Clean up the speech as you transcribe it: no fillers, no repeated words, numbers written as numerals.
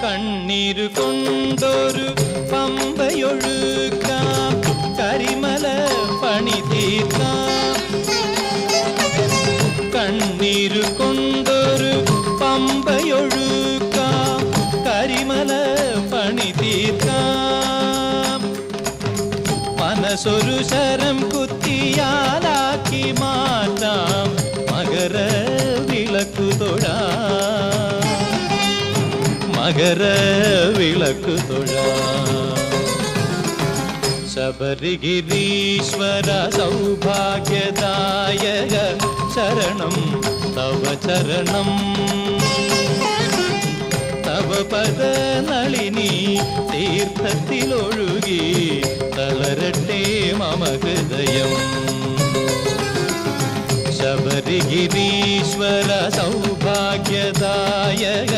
കണ്ണീരു കൊണ്ടൊരു പമ്പയൊഴുക്കാം, കരിമല പണി തീർക്കാം. കണ്ണീരു കൊണ്ടൊരു പമ്പയൊഴുക്കാം, കരിമല പണി തീർക്കാം. മനസ്സൊരു ശരം കുത്തിയാലാക്കി മാറ്റാം, മകര വിളക്കു തൊഴാം, മകര വിളക്കു തൊഴാം. ശബരിഗിരീശ്വര സൗഭാഗ്യദായക ശരണം തവ ചരണം. തവ പദ നളിനി തീർത്ഥത്തിലൊഴുകി തളരട്ടെ മമ ഹൃദയം. ശബരിഗിരീശ്വര സൗഭാഗ്യദായക